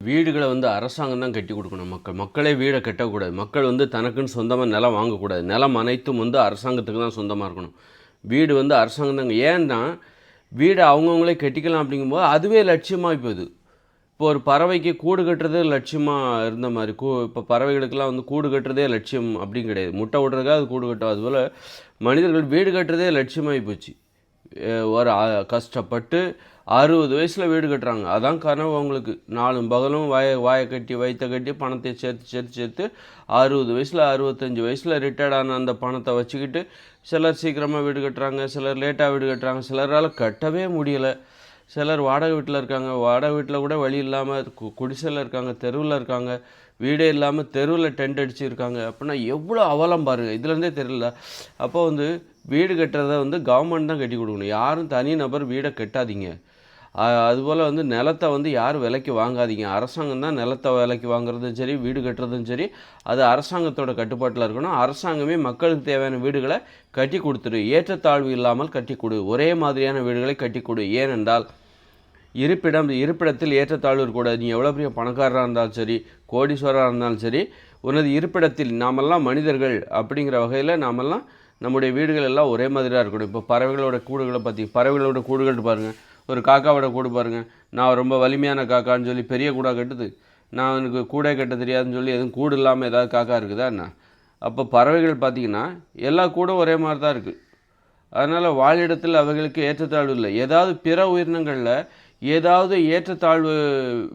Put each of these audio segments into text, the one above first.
வீடுகளை வந்து அரசாங்கம் தான் கட்டி கொடுக்கணும். மக்களே வீடை கட்டக்கூடாது. மக்கள் வந்து தனக்குன்னு சொந்தமாக நிலம் வாங்கக்கூடாது. நிலம் அனைத்தும் வந்து அரசாங்கத்துக்கு தான் சொந்தமாக இருக்கணும். வீடு வந்து அரசாங்கம் தாங்க. ஏன்னா வீடை அவங்கவுங்களே கட்டிக்கலாம் அப்படிங்கும்போது அதுவே லட்சியமாக போகுது. இப்போ ஒரு பறவைக்கு கூடு கட்டுறதே லட்சியமாக இருந்த மாதிரி இப்போ பறவைகளுக்கெல்லாம் வந்து கூடு கட்டுறதே லட்சியம் அப்படின்னு கிடையாது. முட்டை விடுறதுக்காக அது கூடு கட்டும். அதுபோல் மனிதர்கள் வீடு கட்டுறதே லட்சியமாகி போச்சு. ஒரு கஷ்டப்பட்டு 60 வயசில் வீடு கட்டுறாங்க. அதான் கனவு அவங்களுக்கு. நாளும் பகலும் வாயை கட்டி வயிற்ற கட்டி பணத்தை சேர்த்து சேர்த்து சேர்த்து 60 வயசில் 65 வயசில் ரிட்டையர்ட் ஆன அந்த பணத்தை வச்சுக்கிட்டு சிலர் சீக்கிரமாக வீடு கட்டுறாங்க, சிலர் லேட்டாக வீடு கட்டுறாங்க, சிலரால் கட்டவே முடியலை. சிலர் வாடகை வீட்டில் இருக்காங்க, வாடகை வீட்டில் கூட வழி இல்லாமல் குடிசையில் இருக்காங்க, தெருவில் இருக்காங்க, வீடே இல்லாமல் தெருவில் டென்ட் அடிச்சுருக்காங்க. அப்படின்னா எவ்வளோ அவலம் பாருங்கள், இதுலேருந்தே தெரியல. அப்போ வந்து வீடு கட்டுறத வந்து கவர்மெண்ட் தான் கட்டி கொடுக்கணும். யாரும் தனி நபர் வீடை கட்டாதீங்க. அதுபோல் வந்து நிலத்தை வந்து யாரும் விலைக்கு வாங்காதீங்க. அரசாங்கம் தான் நிலத்தை விலைக்கு வாங்குறதும் சரி, வீடு கட்டுறதும் சரி, அது அரசாங்கத்தோட கட்டுப்பாட்டில் இருக்கணும். அரசாங்கமே மக்களுக்கு தேவையான வீடுகளை கட்டி கொடுத்துரு. ஏற்றத்தாழ்வு இல்லாமல் கட்டி கொடு. ஒரே மாதிரியான வீடுகளை கட்டி கொடு. ஏனென்றால் இருப்பிடத்தில் ஏற்றத்தாழ்வு இருக்கக்கூடாது. நீ எவ்வளோ பெரிய பணக்காரராக இருந்தாலும் சரி, கோடீஸ்வரராக இருந்தாலும் சரி, உனது இருப்பிடத்தில் நாமெல்லாம் மனிதர்கள் அப்படிங்கிற வகையில் நாமெல்லாம் நம்முடைய வீடுகள் எல்லாம் ஒரே மாதிரியாக இருக்கணும். இப்போ பறவைகளோட கூடுகளை பறவைகளோட கூடுகள் பாருங்கள், ஒரு காக்காவோட கூடு பாருங்கள். நான் ரொம்ப வலிமையான காக்கான்னு சொல்லி பெரிய கூடா கட்டுது. நான் எனக்கு கூடே கட்ட தெரியாதுன்னு சொல்லி எதுவும் கூடு இல்லாமல் ஏதாவது காக்கா இருக்குதா என்ன? அப்போ பறவைகள் பார்த்திங்கன்னா எல்லா கூடும் ஒரே மாதிரி தான் இருக்குது. அதனால் வாழிடத்தில் அவைகளுக்கு ஏற்றத்தாழ்வு இல்லை. ஏதாவது பிற உயிரினங்களில் ஏதாவது ஏற்றத்தாழ்வு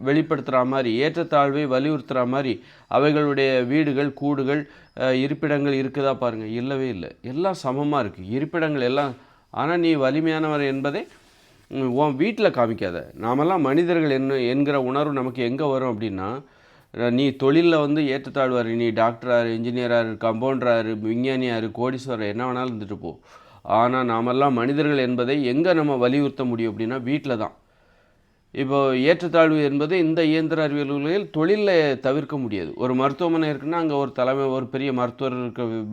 வெளிப்படுத்துகிற மாதிரி, ஏற்றத்தாழ்வை வலியுறுத்துகிற மாதிரி அவைகளுடைய வீடுகள், கூடுகள், இருப்பிடங்கள் இருக்குதா பாருங்கள். இல்லவே இல்லை. எல்லாம் சமமாக இருக்குது இருப்பிடங்கள் எல்லாம். ஆனால் நீ வலிமையானவர் என்பதை உன் வீட்டில் காமிக்காத. நாமெல்லாம் மனிதர்கள் என்கிற உணர்வு நமக்கு எங்கே வரும் அப்படின்னா, நீ தொழிலில் வந்து ஏற்றத்தாழ்வார், நீ டாக்டராரு, இன்ஜினியராரு, கம்பவுண்டராரு, விஞ்ஞானியாரு, கோடீஸ்வரர் என்ன வேணாலும் இருந்துட்டு போ. ஆனால் நாமெல்லாம் மனிதர்கள் என்பதை எங்கே நம்ம வலியுறுத்த முடியும் அப்படின்னா வீட்டில் தான். இப்போ ஏற்றத்தாழ்வு என்பது இந்த இயந்திர அறிவியல் உலகில் தொழிலில் தவிர்க்க முடியாது. ஒரு மருத்துவமனை இருக்குன்னா அங்கே ஒரு பெரிய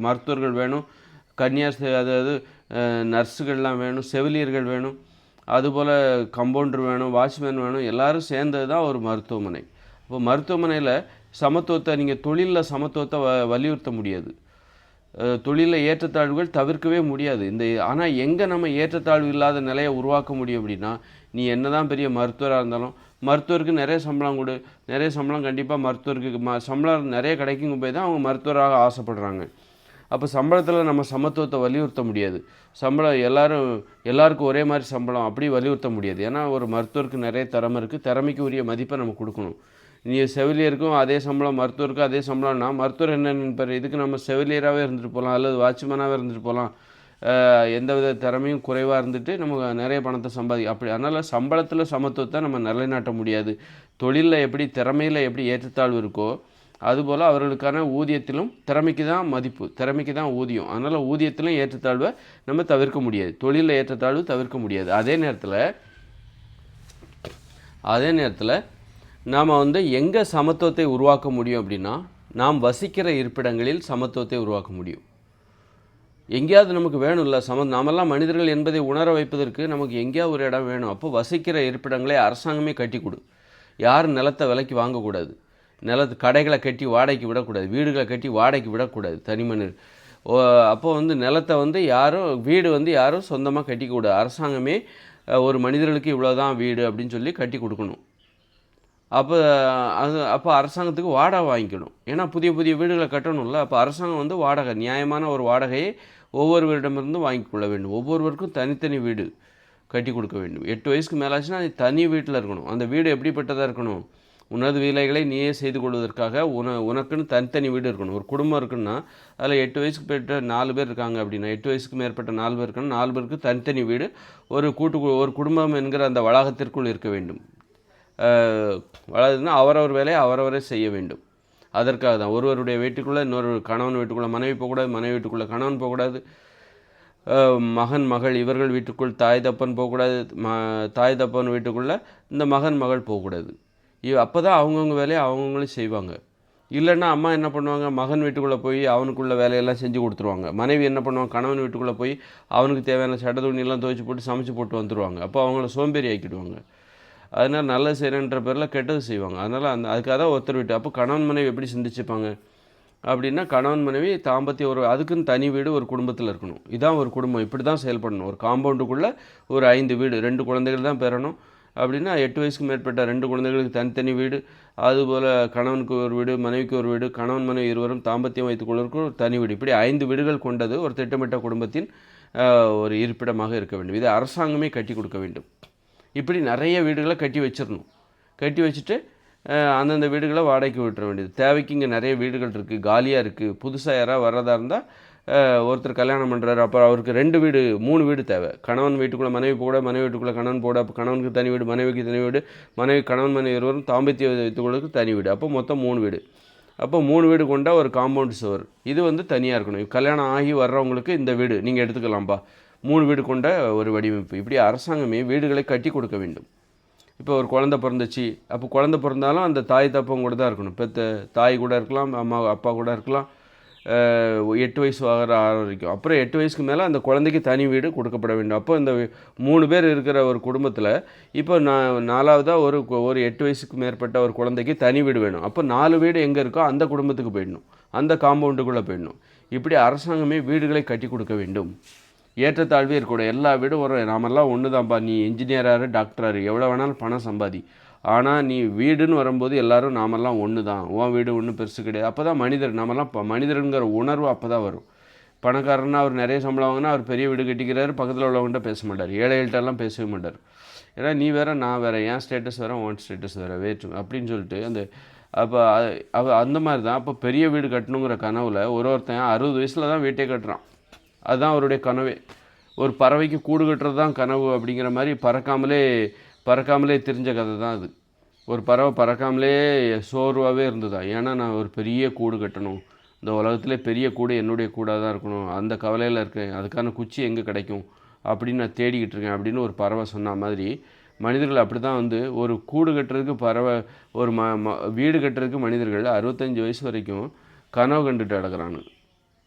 மருத்துவர்கள் வேணும், அதாவது நர்ஸுகள்லாம் வேணும், செவிலியர்கள் வேணும், அதுபோல் கம்பவுண்டர் வேணும், வாட்ச்மேன் வேணும். எல்லோரும் சேர்ந்தது தான் ஒரு மருத்துவமனை. இப்போ மருத்துவமனையில் சமத்துவத்தை, நீங்கள் தொழிலில் சமத்துவத்தை வலியுறுத்த முடியாது. தொழிலில் ஏற்றத்தாழ்வுகள் தவிர்க்கவே முடியாது. ஆனால் எங்கே நம்ம ஏற்றத்தாழ்வு இல்லாத நிலையை உருவாக்க முடியும் அப்படின்னா, நீ என்ன தான் பெரிய மருத்துவராக இருந்தாலும் மருத்துவருக்கு நிறைய சம்பளம் கொடு. நிறைய சம்பளம் கண்டிப்பாக மருத்துவருக்கு சம்பளம் நிறைய கிடைக்கும் போய் தான் அவங்க மருத்துவராக ஆசைப்படுறாங்க. அப்போ சம்பளத்தில் நம்ம சமத்துவத்தை வலியுறுத்த முடியாது. சம்பளம் எல்லாருக்கும் ஒரே மாதிரி சம்பளம் அப்படி வலியுறுத்த முடியாது. ஏன்னா ஒரு மருத்துவருக்கு நிறைய திறமை இருக்குது. திறமைக்கு உரிய மதிப்பை நம்ம கொடுக்கணும். நீ செவிலியருக்கும் அதே சம்பளம், மருத்துவருக்கும் அதே சம்பளம்னா மருத்துவர் என்ன நினைப்பார்? இதுக்கு நம்ம செவிலியராகவே இருந்துட்டு போகலாம், அல்லது வாட்ச்மேனாகவே இருந்துட்டு போகலாம், எந்தவித திறமையும் குறைவாக இருந்துட்டு நமக்கு நிறைய பணத்தை அப்படி. அதனால் சம்பளத்தில் சமத்துவத்தை நம்ம நிலைநாட்ட முடியாது. தொழிலில் எப்படி, திறமையில் எப்படி ஏற்றத்தாழ்வு இருக்கோ அதுபோல் அவர்களுக்கான ஊதியத்திலும் திறமைக்கு தான் மதிப்பு, திறமைக்கு தான் ஊதியம். அதனால் ஊதியத்திலும் ஏற்றத்தாழ்வை நம்ம தவிர்க்க முடியாது. தொழிலில் ஏற்றத்தாழ்வு தவிர்க்க முடியாது. அதே நேரத்தில் நாம் வந்து எங்கே சமத்துவத்தை உருவாக்க முடியும் அப்படின்னா, நாம் வசிக்கிற இருப்பிடங்களில் சமத்துவத்தை உருவாக்க முடியும். எங்கேயாவது நமக்கு வேணும்ல நாமெல்லாம் மனிதர்கள் என்பதை உணர வைப்பதற்கு நமக்கு எங்கேயாவது ஒரு இடம் வேணும். அப்போ வசிக்கிற இருப்பிடங்களை அரசாங்கமே கட்டி கொடு. யாரும் நிலத்தை விலைக்கு வாங்கக்கூடாது. கடைகளை கட்டி வாடகைக்கு விடக்கூடாது. வீடுகளை கட்டி வாடகைக்கு விடக்கூடாது தனிமனிதர். அப்போ வந்து நிலத்தை வந்து வீடு வந்து யாரும் சொந்தமாக கட்டிக்கூடாது. அரசாங்கமே ஒரு மனிதர்களுக்கு இவ்வளோதான் வீடு அப்படின்னு சொல்லி கட்டி கொடுக்கணும். அப்போ அரசாங்கத்துக்கு வாடகை வாங்கிக்கணும். ஏன்னா புதிய புதிய வீடுகளை கட்டணும்ல. அப்போ அரசாங்கம் வந்து நியாயமான ஒரு வாடகையை ஒவ்வொரு வீரிடமிருந்து வாங்கி கொள்ள வேண்டும். ஒவ்வொருவருக்கும் தனித்தனி வீடு கட்டி கொடுக்க வேண்டும். 8 வயசுக்கு மேலாச்சுன்னா அது தனி வீட்டில் இருக்கணும். அந்த வீடு எப்படிப்பட்டதாக இருக்கணும்? உனது வேலைகளை நீயே செய்து கொள்வதற்காக உனக்குன்னு தனித்தனி வீடு இருக்கணும். ஒரு குடும்பம் இருக்குன்னா அதில் 8 வயசுக்கு மேற்பட்ட 4 பேர் இருக்காங்க அப்படின்னா, 8 வயசுக்கு மேற்பட்ட 4 பேர் இருக்கணும். 4 பேருக்கு தனித்தனி வீடு ஒரு குடும்பம் என்கிற அந்த வளாகத்திற்குள் இருக்க வேண்டும். வளருதுன்னா அவரவர் வேலையை அவரவரே செய்ய வேண்டும். அதற்காக தான் ஒருவருடைய வீட்டுக்குள்ளே இன்னொரு கணவன் வீட்டுக்குள்ளே மனைவி போகக்கூடாது, மனைவி வீட்டுக்குள்ளே கணவன் போகக்கூடாது, மகன் மகள் இவர்கள் வீட்டுக்குள் தாய் தப்பன் போகக்கூடாது, தாய் தப்பன் வீட்டுக்குள்ளே இந்த மகன் மகள் போகக்கூடாது. அப்போ தான் அவங்கவுங்க வேலையை அவங்கவுங்களே செய்வாங்க. இல்லைன்னா அம்மா என்ன பண்ணுவாங்க, மகன் வீட்டுக்குள்ளே போய் அவனுக்குள்ள வேலையெல்லாம் செஞ்சு கொடுத்துருவாங்க. மனைவி என்ன பண்ணுவாங்க, கணவன் வீட்டுக்குள்ளே போய் அவனுக்கு தேவையான சட்ட துணியெல்லாம் துவைச்சி போட்டு சமைச்சு போட்டு வந்துடுவாங்க. அப்போ அவங்கள சோம்பேறி ஆக்கிடுவாங்க. அதனால் நல்லது செய்கிறேன்ற பேரில் கெட்டது செய்வாங்க. அதனால் அதுக்காக தான் ஒருத்தர் வீட்டு. அப்போ கணவன் மனைவி எப்படி சிந்திச்சுப்பாங்க அப்படின்னா, கணவன் மனைவி தாம்பத்திய ஒரு அதுக்குன்னு தனி வீடு ஒரு குடும்பத்தில் இருக்கணும். இதான் ஒரு குடும்பம், இப்படி தான் செயல்படணும். ஒரு காம்பவுண்டுக்குள்ளே ஒரு 5 வீடு, 2 குழந்தைகள் தான் பெறணும் அப்படின்னா 8 வயசுக்கு மேற்பட்ட 2 குழந்தைகளுக்கு தனித்தனி வீடு, அதுபோல் கணவனுக்கு ஒரு வீடு, மனைவிக்கு ஒரு வீடு, கணவன் மனைவி இருவரும் தாம்பத்தியம் வைத்துக் கொள்வதற்கு ஒரு தனி வீடு, இப்படி 5 வீடுகள் கொண்டது ஒரு திட்டமிட்ட குடும்பத்தின் ஒரு இருப்பிடமாக இருக்க வேண்டும். இதை அரசாங்கமே கட்டி கொடுக்க வேண்டும். இப்படி நிறைய வீடுகளை கட்டி வச்சிடணும். கட்டி வச்சுட்டு அந்தந்த வீடுகளை வாடகைக்கு விட்டுற வேண்டியது. தேவைக்கு இங்கே நிறைய வீடுகள் இருக்குது, காலியாக இருக்குது. புதுசாக யாராவது வர்றதா இருந்தால் ஒருத்தர் கல்யாணம் பண்ணுறாரு, அப்புறம் அவருக்கு 2 வீடு 3 வீடு தேவை. கணவன் வீட்டுக்குள்ளே மனைவி போட, மனைவி வீட்டுக்குள்ளே கணவன் போட, அப்போ கணவனுக்கு தனி வீடு, மனைவிக்கு தனி வீடு, கணவன் மனைவி இருவரும் தாம்பத்திய வைத்துக்கொள்ளுக்கு தனி வீடு. அப்போ மொத்தம் 3 வீடு. அப்போ 3 வீடு கொண்ட ஒரு காம்பவுண்ட் சுவர், இது வந்து தனியாக இருக்கணும். கல்யாணம் ஆகி வர்றவங்களுக்கு இந்த வீடு நீங்கள் எடுத்துக்கலாம்ப்பா. 3 வீடு கொண்ட ஒரு வடிவமைப்பு. இப்படி அரசாங்கமே வீடுகளை கட்டி கொடுக்க வேண்டும். இப்போ ஒரு குழந்தை பிறந்துச்சு, அப்போ குழந்தை பிறந்தாலும் அந்த தாய் தப்பம் கூட தான் இருக்கணும். பெற்ற தாய் கூட இருக்கலாம், அம்மா அப்பா கூட இருக்கலாம், 8 வயசு ஆகிற வரைக்கும். அப்புறம் 8 வயசுக்கு மேலே அந்த குழந்தைக்கு தனி வீடு கொடுக்கப்பட வேண்டும். அப்போ இந்த 3 பேர் இருக்கிற ஒரு குடும்பத்தில் இப்போ 4வதாக ஒரு 8 வயசுக்கு மேற்பட்ட ஒரு குழந்தைக்கு தனி வீடு வேணும். அப்போ 4 வீடு எங்கே இருக்கோ அந்த குடும்பத்துக்கு போயிடணும், அந்த காம்பவுண்டுக்குள்ளே போயிடணும். இப்படி அரசாங்கமே வீடுகளை கட்டி கொடுக்க வேண்டும். ஏற்றத்தாழ்வே இருக்கக்கூடாது. எல்லா வீடும் வரும். நாமெல்லாம் ஒன்று தான்ப்பா, நீ இன்ஜினியராரு டாக்டராரு எவ்வளோ வேணாலும் பணம் சம்பாதி, ஆனால் நீ வீடுன்னு வரும்போது எல்லோரும் நாமெல்லாம் ஒன்று தான். உன் வீடு ஒன்றும் பெருசு கிடையாது. அப்போ தான் நாமெல்லாம் மனிதருங்கிற உணர்வு அப்போ தான் வரும். பணக்காரன்னா அவர் நிறைய சம்பளம் வாங்கினா அவர் பெரிய வீடு கட்டிக்கிறாரு, பக்கத்தில் உள்ளவங்கள்ட்ட பேச மாட்டார், ஏழைகள்கிட்டலாம் பேசவே மாட்டார். ஏன்னா நீ வேறு நான் வேறு, என் ஸ்டேட்டஸ் வேறு உன் ஸ்டேட்டஸ் வேறு வேற்று அப்படின்னு சொல்லிட்டு அப்போ அந்த மாதிரி தான். அப்போ பெரிய வீடு கட்டணுங்கிற கனவில் ஒருத்தன் 60 வயசில் தான் வீட்டே கட்டுறான். அதுதான் அவருடைய கனவே. ஒரு பறவைக்கு கூடு கட்டுறது தான் கனவு அப்படிங்கிற மாதிரி பறக்காமலே தெரிஞ்ச கதை தான் அது. ஒரு பறவை பறக்காமலே சோர்வாகவே இருந்ததா, ஏன்னா நான் ஒரு பெரிய கூடு கட்டணும், இந்த உலகத்திலே பெரிய கூடு என்னுடைய கூடாக தான் இருக்கணும், அந்த கவலையில் இருக்கேன், அதுக்கான குச்சி எங்கே கிடைக்கும் அப்படின்னு நான் தேடிக்கிட்டு இருக்கேன் அப்படின்னு ஒரு பறவை சொன்ன மாதிரி மனிதர்கள் அப்படி தான் ஒரு கூடு கட்டுறதுக்கு பறவை, ஒரு வீடு கட்டுறதுக்கு மனிதர்கள் 65 வயசு வரைக்கும் கனவு கண்டுட்டு அடக்கிறானு.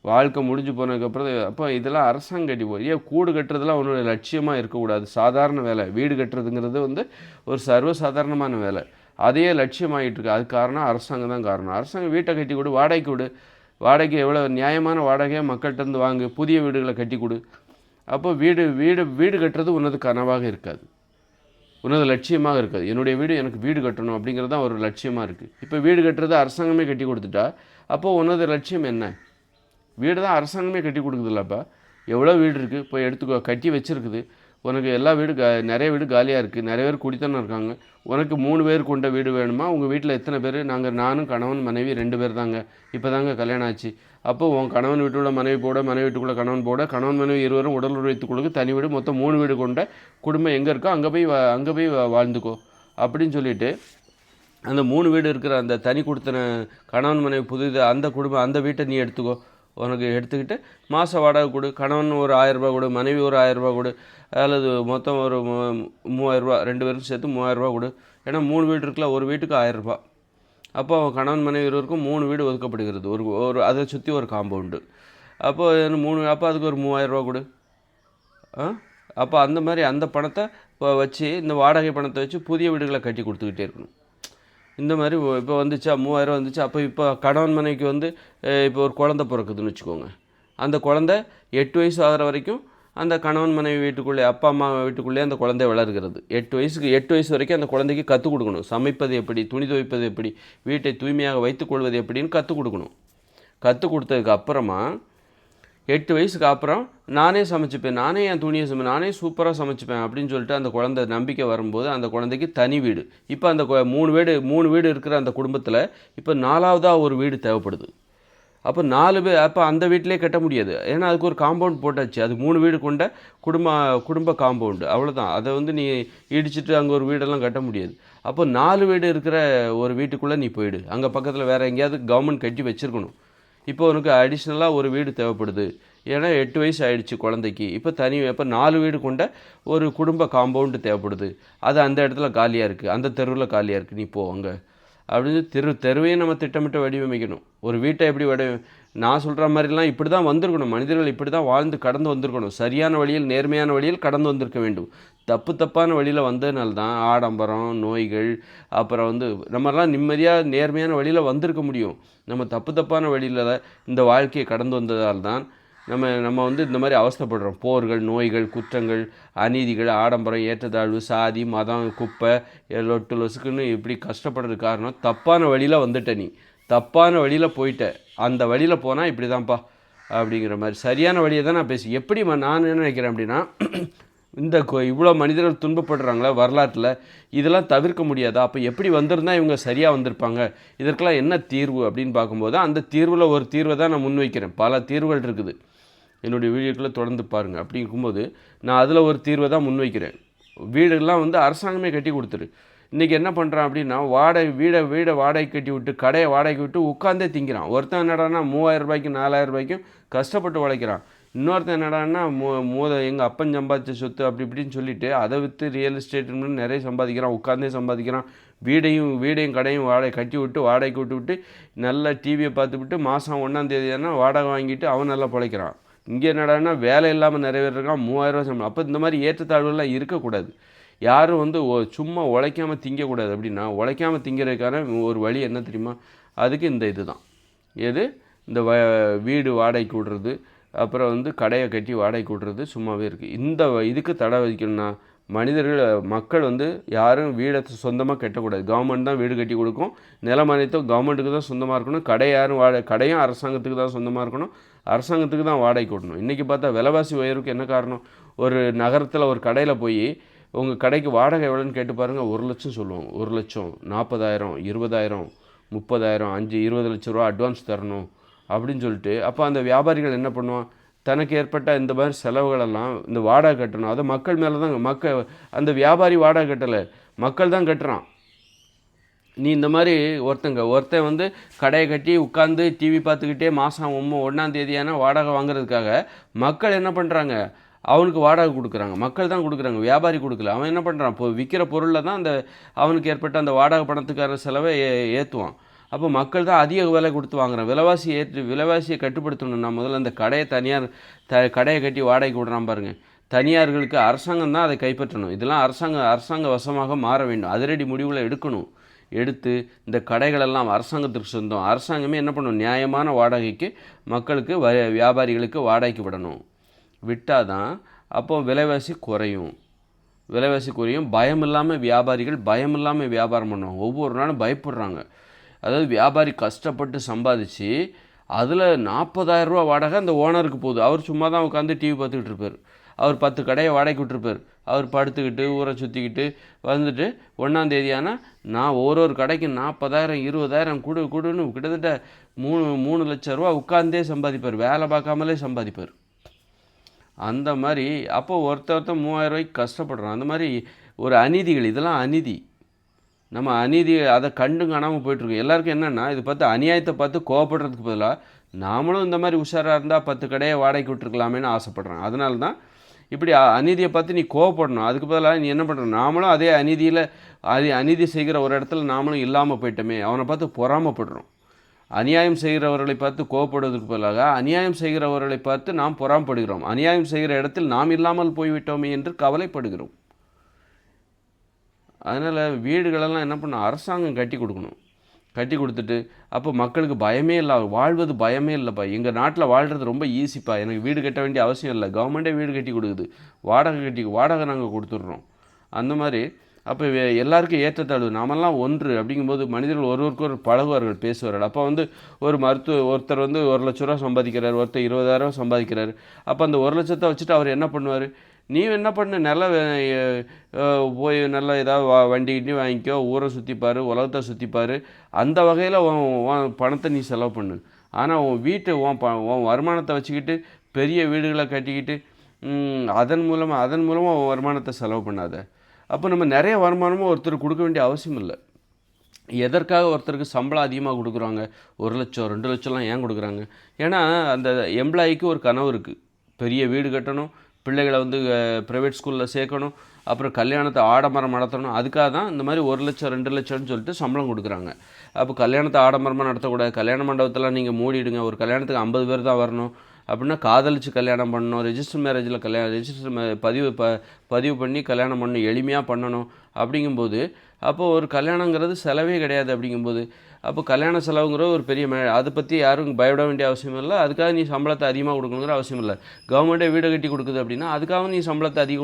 வாழ்க்கை முடிஞ்சு போனதுக்கப்புறம் அப்போ இதெல்லாம் அரசாங்கம் கட்டி போகுது. ஏன் கூடு கட்டுறதுலாம் உன்னோட லட்சியமாக இருக்கக்கூடாது. சாதாரண வேலை. வீடு கட்டுறதுங்கிறது ஒரு சர்வசாதாரணமான வேலை. அதையே லட்சியமாகிட்டு இருக்கு. அதுக்கு காரணம் அரசாங்கம் தான் காரணம். அரசாங்கம் வீட்டை கட்டி கொடு, வாடகைக்கு விடு, வாடகை எவ்வளோ நியாயமான வாடகையாக மக்கள்கிட்ட வாங்கு, புதிய வீடுகளை கட்டி கொடு. அப்போ வீடு கட்டுறது உன்னது கனவாக இருக்காது, உன்னது லட்சியமாக இருக்காது. என்னுடைய வீடு எனக்கு வீடு கட்டணும் அப்படிங்கிறது தான் ஒரு லட்சியமாக இருக்குது. இப்போ வீடு கட்டுறது அரசாங்கமே கட்டி கொடுத்துட்டா அப்போது உன்னது லட்சியம் என்ன? வீடு தான் அரசாங்கமே கட்டி கொடுக்குதுல்லப்பா. எவ்வளோ வீடு இருக்குது போய் எடுத்துக்கோ, கட்டி வச்சுருக்குது. உனக்கு எல்லா வீடு நிறைய வீடு காலியாக இருக்குது, நிறைய பேர் குடித்தனம் இருக்காங்க. உனக்கு 3 பேர் கொண்ட வீடு வேணுமா? உங்கள் வீட்டில் எத்தனை பேர்? நானும் கணவன் மனைவி 2 பேர் தாங்க, இப்போ தாங்க கல்யாணம் ஆச்சு. அப்போ உன் கணவன் வீட்டுக்குள்ள மனைவி போட, மனைவி வீட்டுக்குள்ளே கணவன் போட, கணவன் மனைவி இருவரும் உடல் உழைத்துக் கொடுக்க தனி வீடு, மொத்தம் 3 வீடு கொண்ட குடும்பம் எங்கே இருக்கோ அங்கே போய் வாழ்ந்துக்கோ அப்படின்னு சொல்லிவிட்டு அந்த 3 வீடு இருக்கிற அந்த தனி கொடுத்தன கணவன் மனைவி அந்த வீட்டை நீ எடுத்துக்கோ. உனக்கு எடுத்துக்கிட்டு மாத வாடகை கொடு. கணவன் ஒரு 1000 ரூபா கொடு, மனைவி ஒரு 1000 ரூபா கொடு, அல்லது மொத்தம் ஒரு 3000 ரூபா, 2 பேருக்கும் சேர்த்து 3000 ரூபா கொடு. ஏன்னா 3 வீடு இருக்குல்ல, ஒரு வீட்டுக்கு 1000 ரூபா. அப்போ கணவன் மனைவி இருவருக்கும் 3 வீடு ஒதுக்கப்படுகிறது. ஒரு அதை சுற்றி ஒரு காம்பவுண்டு. அப்போ அதுக்கு ஒரு 3000 ரூபா கொடு. அப்போ அந்த மாதிரி அந்த பணத்தை வச்சு, இந்த வாடகை பணத்தை வச்சு புதிய வீடுகளை கட்டி கொடுத்துக்கிட்டே இருக்கணும். இந்த மாதிரி இப்போ வந்துச்சா 3000 வந்துச்சு. அப்போ இப்போ கணவன் மனைவிக்கு இப்போ ஒரு குழந்தை பிறக்குதுன்னு வச்சுக்கோங்க. அந்த குழந்தை 8 வயசு ஆகிற வரைக்கும் அந்த கணவன் மனைவி வீட்டுக்குள்ளே, அப்பா அம்மா வீட்டுக்குள்ளேயே அந்த குழந்தை வளர்கிறது. 8 வயசு வரைக்கும் அந்த குழந்தைக்கு கற்றுக் கொடுக்கணும். சமைப்பது எப்படி, துணி துவைப்பது எப்படி, வீட்டை தூய்மையாக வைத்துக்கொள்வது எப்படின்னு கற்றுக் கொடுக்கணும். கற்றுக் கொடுத்ததுக்கு அப்புறமா 8 வயசுக்கு அப்புறம் நானே சமைச்சிப்பேன், நானே என் துணியை நானே சூப்பராக சமைச்சிப்பேன் அப்படின்னு சொல்லிட்டு அந்த குழந்தை நம்பிக்கை வரும்போது அந்த குழந்தைக்கு தனி வீடு. இப்போ அந்த 3 வீடு இருக்கிற அந்த குடும்பத்தில் இப்போ 4வதாக ஒரு வீடு தேவைப்படுது. அப்போ 4 பேர் அப்போ அந்த வீட்டிலே கட்ட முடியாது. ஏன்னா அதுக்கு ஒரு காம்பவுண்ட் போட்டாச்சு. அது 3 வீடு கொண்ட குடும்ப காம்பவுண்டு, அவ்வளோதான். அதை நீ இடிச்சிட்டு அங்கே ஒரு வீடெல்லாம் கட்ட முடியாது. அப்போ 4 வீடு இருக்கிற ஒரு வீட்டுக்குள்ளே நீ போயிடு. அங்கே பக்கத்தில் வேறு எங்கேயாவது கவர்மெண்ட் கட்டி வச்சுருக்கணும். இப்போ உனக்கு அடிஷ்னலாக ஒரு வீடு தேவைப்படுது. ஏன்னா 8 வயசு ஆகிடுச்சு குழந்தைக்கு. இப்போ 4 வீடு கொண்ட ஒரு குடும்ப காம்பவுண்டு தேவைப்படுது. அது அந்த இடத்துல காலியாக இருக்குது, அந்த தெருவில் காலியாக இருக்குது, நீ போ அங்கே அப்படின்னு தெருவையும் நம்ம திட்டமிட்டு வடிவமைக்கணும். ஒரு வீட்டை எப்படி நான் சொல்கிற மாதிரிலாம் இப்படி தான் வந்திருக்கணும். மனிதர்கள் இப்படி தான் வாழ்ந்து கடந்து வந்திருக்கணும். சரியான வழியில், நேர்மையான வழியில் கடந்து வந்திருக்க வேண்டும். தப்பான வழியில் வந்ததுனால தான் ஆடம்பரம், நோய்கள், அப்புறம் நம்மலாம் நிம்மதியாக நேர்மையான வழியில் வந்திருக்க முடியும். நம்ம தப்பான வழியில் இந்த வாழ்க்கையை கடந்து வந்ததால் தான் நம்ம இந்த மாதிரி அவஸ்தைப்படுறோம். போர்கள், நோய்கள், குற்றங்கள், அநீதிகள், ஆடம்பரம், ஏற்றத்தாழ்வு, சாதி, மதம், குப்பை, லொட்டு லொசுக்குன்னு இப்படி கஷ்டப்படுறதுக்கு காரணம் தப்பான வழியில் வந்துட்ட. நீ தப்பான வழியில் போயிட்ட. அந்த வழியில் போனால் இப்படி தான்ப்பா அப்படிங்கிற மாதிரி சரியான வழியை தான் நான் எப்படி நான் என்ன நினைக்கிறேன் அப்படின்னா, இந்த இவ்வளோ மனிதர்கள் துன்பப்படுறாங்களா வரலாற்றில், இதெல்லாம் தவிர்க்க முடியாதா? அப்போ எப்படி வந்திருந்தால் இவங்க சரியாக வந்திருப்பாங்க, இதற்கெல்லாம் என்ன தீர்வு அப்படின்னு பார்க்கும்போது அந்த தீர்வில் ஒரு தீர்வை தான் நான் முன்வைக்கிறேன். பல தீர்வுகள் இருக்குது, என்னுடைய வீடியோக்களை தொடர்ந்து பாருங்கள். அப்படி இருக்கும்போது நான் அதில் ஒரு தீர்வை தான் முன்வைக்கிறேன். வீடுகள்லாம் அரசாங்கமே கட்டி கொடுத்துரு. இன்றைக்கி என்ன பண்ணுறான் அப்படின்னா, வீடை வாடகை கட்டி விட்டு, கடையை வாடகை விட்டு உட்காந்தே திங்கிறான். ஒருத்தன் என்னடான்னா 3000 ரூபாய்க்கும் 4000 ரூபாய்க்கும் கஷ்டப்பட்டு உழைக்கிறான். இன்னொருத்தன் என்னடான்னா எங்கள் அப்பன் சம்பாதிச்ச சொத்து அப்படி இப்படின்னு சொல்லிவிட்டு அதை விற்று ரியல் எஸ்டேட்னு நிறைய சம்பாதிக்கிறான். உட்காந்தே சம்பாதிக்கிறான். வீடையும் கடையும் கட்டி விட்டு வாடகைக்கு விட்டு நல்ல டிவியை பார்த்துவிட்டு மாதம் 1ஆம் தேதினா வாடகை வாங்கிட்டு அவன் நல்லா பிழைக்கிறான். இங்கே என்னடான்னா வேலை இல்லாமல் நிறைய பேர் இருக்கான். 3000 ரூபா சம்பளம். அப்போ இந்த மாதிரி ஏற்றத்தாழ்வுலாம் இருக்கக்கூடாது. யாரும் சும்மா உழைக்காமல் திங்கக்கூடாது. அப்படின்னா உழைக்காமல் திங்கிறதுக்கான ஒரு வழி என்ன தெரியுமா? அதுக்கு இது தான். இந்த வீடு வாடகைக்கு விடுறது, அப்புறம் கடையை கட்டி வாடகைக்கு விடுறது சும்மாவே இருக்குது. இதுக்கு தடை விதிக்கணும்னா மக்கள் யாரும் வீடை சொந்தமாக கட்டக்கூடாது. கவர்மெண்ட் தான் வீடு கட்டி கொடுக்கும். நிலம் அனைத்தும் கவர்மெண்ட்டுக்கு தான் சொந்தமாக இருக்கணும். கடையும் அரசாங்கத்துக்கு தான் சொந்தமாக இருக்கணும். அரசாங்கத்துக்கு தான் வாடகைக்கு விடணும். இன்றைக்கி பார்த்தா விலைவாசி உயர்வுக்கு என்ன காரணம்? ஒரு நகரத்தில் ஒரு கடையில் போய் உங்கள் கடைக்கு வாடகை எவ்வளோன்னு கேட்டு பாருங்கள். 1 லட்சம் சொல்லுவாங்க. 1 லட்சம், 40,000, 20,000, 30,000, 20 லட்ச ரூபா அட்வான்ஸ் தரணும் அப்படின்னு சொல்லிட்டு, அப்போ அந்த வியாபாரிகள் என்ன பண்ணுவான்? தனக்கு ஏற்பட்ட இந்த மாதிரி செலவுகளெல்லாம் இந்த வாடகை கட்டணும். அதை மக்கள் மேலே தான் அந்த வியாபாரி வாடகை கட்டலை, மக்கள் தான் கட்டுறான். நீ இந்த மாதிரி ஒருத்தன் கடையை கட்டி உட்காந்து டிவி பார்த்துக்கிட்டே மாதம் 1ஆம் தேதியான வாடகை வாங்குறதுக்காக மக்கள் என்ன பண்ணுறாங்க? அவனுக்கு வாடகை கொடுக்குறாங்க. மக்கள் தான் கொடுக்குறாங்க, வியாபாரி கொடுக்கல. அவன் என்ன பண்ணுறான்? இப்போ விற்கிற பொருளில் தான் அவனுக்கு ஏற்பட்ட அந்த வாடகை பணத்துக்கான செலவை ஏற்றுவான். அப்போ மக்கள் தான் அதிக விலை கொடுத்து வாங்குறான். விலைவாசியை கட்டுப்படுத்தணும்னா முதல்ல அந்த கடையை கட்டி வாடகைக்கு விடுறான் பாருங்கள். தனியார்களுக்கு அரசாங்கம் தான் அதை கைப்பற்றணும். இதெல்லாம் அரசாங்க வசமாக மாற வேண்டும். அதிரடி முடிவுகளை எடுத்து இந்த கடைகளெல்லாம் அரசாங்கத்திற்கு சொந்தம். அரசாங்கமே என்ன பண்ணணும்? நியாயமான வாடகைக்கு மக்களுக்கு வியாபாரிகளுக்கு வாடகைக்கு விடணும். விட்டால் தான் அப்போ விலைவாசி குறையும். பயம் இல்லாமல் வியாபாரிகள் பயம் இல்லாமல் வியாபாரம் பண்ணுவாங்க. ஒவ்வொரு நாளும் பயப்படுறாங்க. அதாவது வியாபாரி கஷ்டப்பட்டு சம்பாதிச்சு அதில் 40,000 ரூபா வாடகை அந்த ஓனருக்கு போகுது. அவர் சும்மா தான் உட்காந்து டிவி பார்த்துக்கிட்டு இருப்பார். அவர் 10 கடையை வாடகைக்கு விட்டுருப்பார். அவர் படுத்துக்கிட்டு ஊரை சுற்றிக்கிட்டு 1ஆம் தேதியானா நான் ஒரு கடைக்கு 40,000, 20,000 கொடுன்னு கிட்டத்தட்ட 3 லட்ச ரூபா உட்காந்தே சம்பாதிப்பார். வேலை பார்க்காமலே சம்பாதிப்பார். அந்த மாதிரி அப்போ ஒருத்தர் 3,000 ரூபாய்க்கு கஷ்டப்படுறான். அந்த மாதிரி ஒரு அநீதிகள், இதெல்லாம் அநீதி. நம்ம அநீதி அதை காணாமல் போயிட்டுருக்கோம். எல்லாருக்கும் என்னென்னா, இது பார்த்து அநியாயத்தை பார்த்து கோவப்படுறதுக்கு பதிலாக நாமளும் இந்த மாதிரி உஷாராக இருந்தால் 10 கடையை வாடகைக்கு விட்டுருக்கலாமேன்னு ஆசைப்பட்றேன். அதனால தான் இப்படி அநீதியை பார்த்து நீ கோவப்படணும். அதுக்கு பதிலாக நீ என்ன பண்ணுற? நாமளும் அதே அநீதி செய்கிற ஒரு இடத்துல நாமளும் இல்லாமல் போயிட்டோமே, அவனை பார்த்து பொறாமப்படுறோம். அநியாயம் செய்கிறவர்களை பார்த்து கோவப்படுவதற்கு பதிலாக அநியாயம் செய்கிறவர்களை பார்த்து நாம் பொறாமப்படுகிறோம். அநியாயம் செய்கிற இடத்தில் நாம் இல்லாமல் போய்விட்டோமே என்று கவலைப்படுகிறோம். அதனால் வீடுகளெல்லாம் என்ன பண்ணணும்? அரசாங்கம் கட்டி கொடுக்கணும். கட்டி கொடுத்துட்டு அப்போ மக்களுக்கு பயமே இல்லை, வாழ்வது பயமே இல்லைப்பா. எங்கள் நாட்டில் வாழ்கிறது ரொம்ப ஈஸிப்பா, எனக்கு வீடு கட்ட வேண்டிய அவசியம் இல்லை, கவர்மெண்ட்டே வீடு கட்டி கொடுக்குது, வாடகை நாங்கள் கொடுத்துட்றோம். அந்த மாதிரி அப்போ எல்லாருக்கும் ஏற்றத்தாழ்வு. நாமெல்லாம் ஒன்று அப்படிங்கும்போது மனிதர்கள் ஒருவருக்கு பழகுவார்கள், பேசுவார்கள். அப்போ ஒருத்தர் 1 லட்ச ரூபா சம்பாதிக்கிறார், ஒருத்தர் 20,000 சம்பாதிக்கிறார். அப்போ அந்த 1 லட்சத்தை வச்சுட்டு அவர் என்ன பண்ணுவார்? நீ என்ன பண்ணு, நல்லா போய் நல்லா ஏதாவது வண்டி வாங்கிக்கோ, ஊரை சுற்றிப்பார், உலகத்தை சுற்றிப்பார், அந்த வகையில் உன் பணத்தை நீ செலவு பண்ணு. ஆனால் உன் வருமானத்தை வச்சுக்கிட்டு பெரிய வீடுகளை கட்டிக்கிட்டு அதன் மூலமாக உன் வருமானத்தை செலவு பண்ணாத. அப்போ நம்ம நிறைய வருமானமும் ஒருத்தருக்கு கொடுக்க வேண்டிய அவசியம் இல்லை. எதற்காக ஒருத்தருக்கு சம்பளம் அதிகமாக கொடுக்குறாங்க? 1 லட்சம் 2 லட்சம்லாம் ஏன் கொடுக்குறாங்க? ஏன்னா அந்த எம்ப்ளாயிக்கு ஒரு கனவு இருக்குது, பெரிய வீடு கட்டணும், பிள்ளைகளை ப்ரைவேட் ஸ்கூலில் சேர்க்கணும், அப்புறம் கல்யாணத்தை ஆடம்பரம் நடத்தணும். அதுக்காக தான் இந்த மாதிரி 1 லட்சம் 2 லட்சம்னு சொல்லிட்டு சம்பளம் கொடுக்குறாங்க. அப்போ கல்யாணத்தை ஆடம்பரமாக நடத்தக்கூடாது, கல்யாண மண்டபத்தெல்லாம் நீங்கள் மூடிடுங்க, ஒரு கல்யாணத்துக்கு 50 பேர் தான் வரணும் அப்படின்னா காதலிச்சு கல்யாணம் பண்ணணும், ரெஜிஸ்டர் மேரேஜில் பதிவு பண்ணி கல்யாணம் பண்ணணும், எளிமையாக பண்ணணும். அப்படிங்கும்போது அப்போது ஒரு கல்யாணங்கிறது செலவே கிடையாது. அப்படிங்கும்போது அப்போ கல்யாண செலவுங்கிற ஒரு பெரிய அதை பற்றி யாரும் பயப்பட வேண்டிய அவசியம் இல்லை. அதுக்காக நீ சம்பளத்தை அதிகமாக கொடுக்கணுங்கிற அவசியம் இல்லை. கவர்மெண்ட்டே வீடை கட்டி கொடுக்குது அப்படின்னா அதுக்காக நீ சம்பளத்தை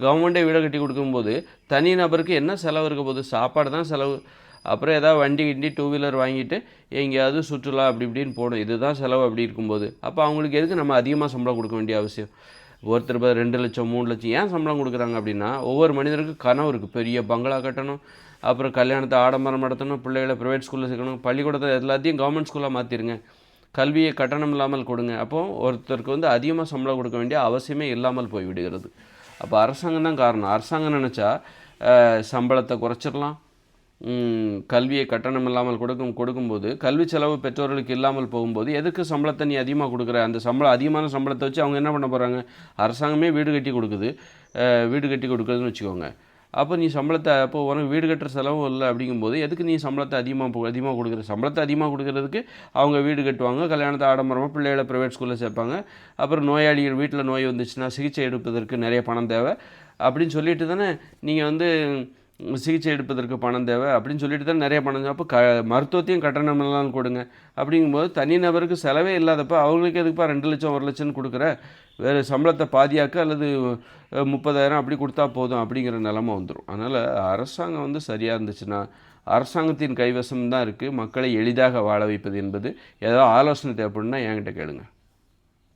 கவர்மெண்ட்டே வீடை கட்டி கொடுக்கும்போது தனி நபருக்கு என்ன செலவு இருக்க போகுது? சாப்பாடு தான் செலவு. அப்புறம் ஏதாவது வண்டி 2 வீலர் வாங்கிட்டு எங்கேயாவது சுற்றுலா அப்படி இப்படின்னு போகணும், இதுதான் செலவு. அப்படி இருக்கும்போது அப்போ அவங்களுக்கு எதுக்கு நம்ம அதிகமாக சம்பளம் கொடுக்க வேண்டிய அவசியம்? ஒருத்தர் 2 லட்சம் 3 லட்சம் ஏன் சம்பளம் கொடுக்குறாங்க அப்படின்னா, ஒவ்வொரு மனிதருக்கும் கனவு இருக்குது, பெரிய பங்களா கட்டணும், அப்புறம் கல்யாணத்தை ஆடம்பரம் நடத்தணும், பிள்ளைகளை ப்ரைவேட் ஸ்கூலில் சேர்க்கணும், பள்ளிக்கூடத்தை எல்லாத்தையும் கவர்மெண்ட் ஸ்கூலாக மாற்றிடுங்க, கல்வியை கட்டணம் இல்லாமல் கொடுங்க. அப்போது ஒருத்தருக்கு அதிகமாக சம்பளம் கொடுக்க வேண்டிய அவசியமே இல்லாமல் போய்விடுகிறது. அப்போ அரசாங்கம் தான் காரணம். அரசாங்கம் நினச்சா சம்பளத்தை குறைச்சிடலாம், கல்வியை கட்டணம் இல்லாமல் கொடுக்கும்போது கல்வி செலவு பெற்றோர்களுக்கு இல்லாமல் போகும்போது எதுக்கு சம்பளத்தை நீ அதிகமாக கொடுக்குற? அந்த அதிகமான சம்பளத்தை வச்சு அவங்க என்ன பண்ண போகிறாங்க? அரசாங்கமே வீடு கட்டி கொடுக்குறதுன்னு வச்சுக்கோங்க. அப்போ நீ சம்பளத்தை உனக்கு வீடு கட்டுற செலவும் இல்லை. அப்படிங்கும்போது எதுக்கு நீ சம்பளத்தை அதிகமாக கொடுக்குற? சம்பளத்தை அதிகமாக கொடுக்குறதுக்கு அவங்க வீடு கட்டுவாங்க, கல்யாணத்தை ஆடம்பரமாக, பிள்ளைகளை ப்ரைவேட் ஸ்கூலில் சேர்ப்பாங்க, அப்புறம் நோயாளிகள் வீட்டில் நோய் வந்துச்சுன்னா சிகிச்சை எடுப்பதற்கு நிறைய பணம் தேவை அப்படின்னு சொல்லிட்டு தானே நீங்கள் சிகிச்சை எடுப்பதற்கு பணம் தேவை அப்படின்னு சொல்லிட்டு தான் நிறைய பணம். அப்போ மருத்துவத்தையும் கட்டணமெல்லாம் கொடுங்க. அப்படிங்கும்போது தனிநபருக்கு செலவே இல்லாதப்போ அவங்களுக்கு எதுக்குப்பா 2 லட்சம் 1 லட்சம்னு கொடுக்குற? வேறு சம்பளத்தை பாதியாக்க அல்லது 30,000 அப்படி கொடுத்தா போதும் அப்படிங்கிற நிலமை வந்துடும். அதனால் அரசாங்கம் சரியாக இருந்துச்சுன்னா, அரசாங்கத்தின் கைவசம் தான் இருக்குது மக்களை எளிதாக வாழ வைப்பது என்பது. ஏதாவது ஆலோசனை தேவைப்படுன்னா என்கிட்ட கேளுங்க.